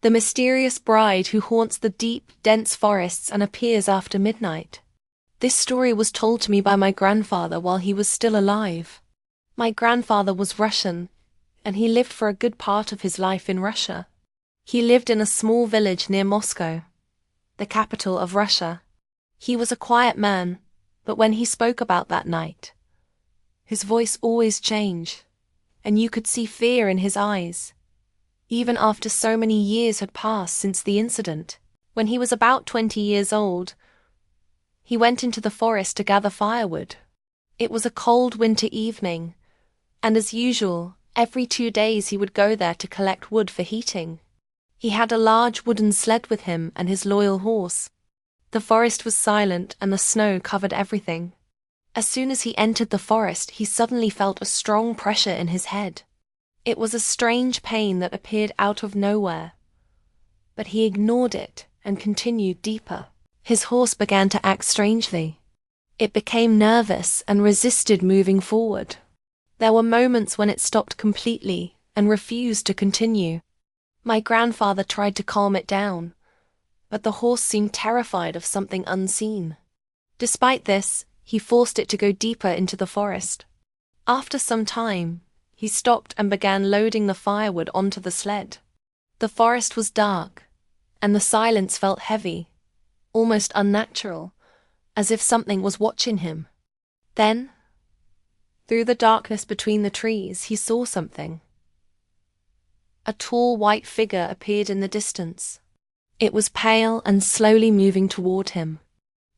The mysterious bride who haunts the deep, dense forests and appears after midnight. This story was told to me by my grandfather while he was still alive. My grandfather was Russian, and he lived for a good part of his life in Russia. He lived in a small village near Moscow, the capital of Russia. He was a quiet man, but when he spoke about that night, his voice always changed, and you could see fear in his eyes. Even after so many years had passed since the incident, when he was about 20 years old, he went into the forest to gather firewood. It was a cold winter evening, and as usual, every 2 days he would go there to collect wood for heating. He had a large wooden sled with him and his loyal horse. The forest was silent and the snow covered everything. As soon as he entered the forest, he suddenly felt a strong pressure in his head. It was a strange pain that appeared out of nowhere, but he ignored it and continued deeper. His horse began to act strangely. It became nervous and resisted moving forward. There were moments when it stopped completely and refused to continue. My grandfather tried to calm it down, but the horse seemed terrified of something unseen. Despite this, he forced it to go deeper into the forest. After some time, he stopped and began loading the firewood onto the sled. The forest was dark, and the silence felt heavy, almost unnatural, as if something was watching him. Then, through the darkness between the trees, he saw something. A tall white figure appeared in the distance. It was pale and slowly moving toward him.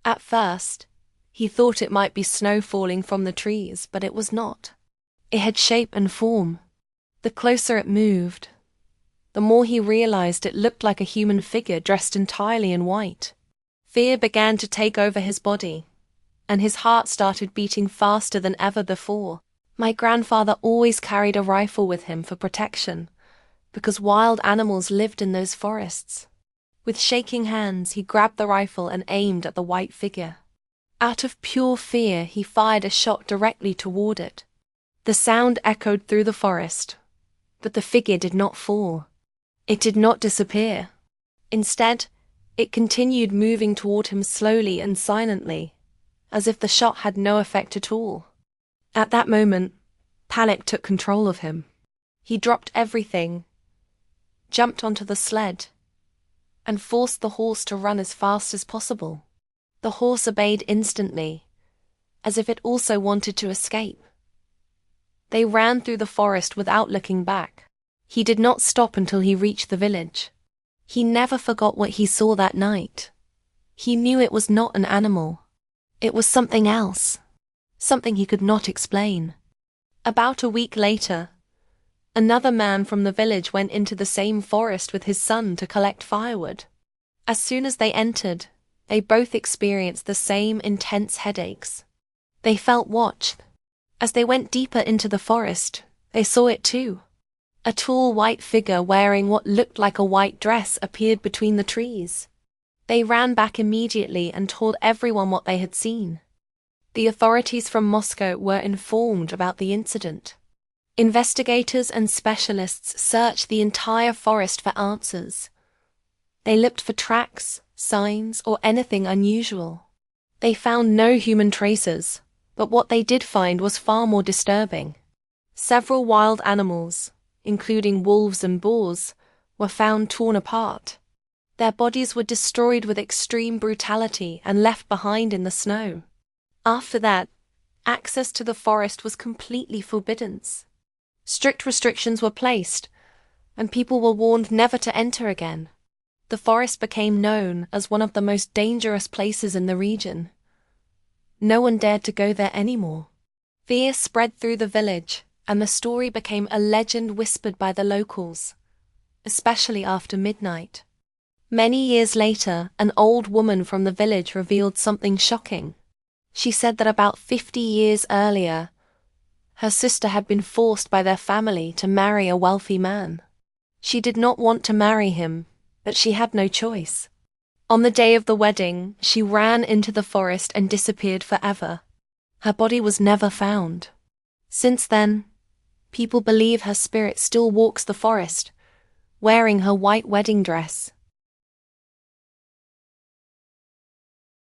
At first, he thought it might be snow falling from the trees, but it was not. It had shape and form. The closer it moved, the more he realized it looked like a human figure dressed entirely in white. Fear began to take over his body, and his heart started beating faster than ever before. My grandfather always carried a rifle with him for protection, because wild animals lived in those forests. With shaking hands, he grabbed the rifle and aimed at the white figure. Out of pure fear, he fired a shot directly toward it. The sound echoed through the forest, but the figure did not fall. It did not disappear. Instead, it continued moving toward him slowly and silently, as if the shot had no effect at all. At that moment, panic took control of him. He dropped everything, jumped onto the sled, and forced the horse to run as fast as possible. The horse obeyed instantly, as if it also wanted to escape. They ran through the forest without looking back. He did not stop until he reached the village. He never forgot what he saw that night. He knew it was not an animal. It was something else, something he could not explain. About a week later, another man from the village went into the same forest with his son to collect firewood. As soon as they entered, they both experienced the same intense headaches. They felt watched. As they went deeper into the forest, they saw it too. A tall white figure wearing what looked like a white dress appeared between the trees. They ran back immediately and told everyone what they had seen. The authorities from Moscow were informed about the incident. Investigators and specialists searched the entire forest for answers. They looked for tracks, signs, or anything unusual. They found no human traces, but what they did find was far more disturbing. Several wild animals, including wolves and boars, were found torn apart. Their bodies were destroyed with extreme brutality and left behind in the snow. After that, access to the forest was completely forbidden. Strict restrictions were placed, and people were warned never to enter again. The forest became known as one of the most dangerous places in the region. No one dared to go there anymore. Fear spread through the village, and the story became a legend whispered by the locals, especially after midnight. Many years later, an old woman from the village revealed something shocking. She said that about 50 years earlier, her sister had been forced by their family to marry a wealthy man. She did not want to marry him, but she had no choice. On the day of the wedding, she ran into the forest and disappeared forever. Her body was never found. Since then, people believe her spirit still walks the forest, wearing her white wedding dress.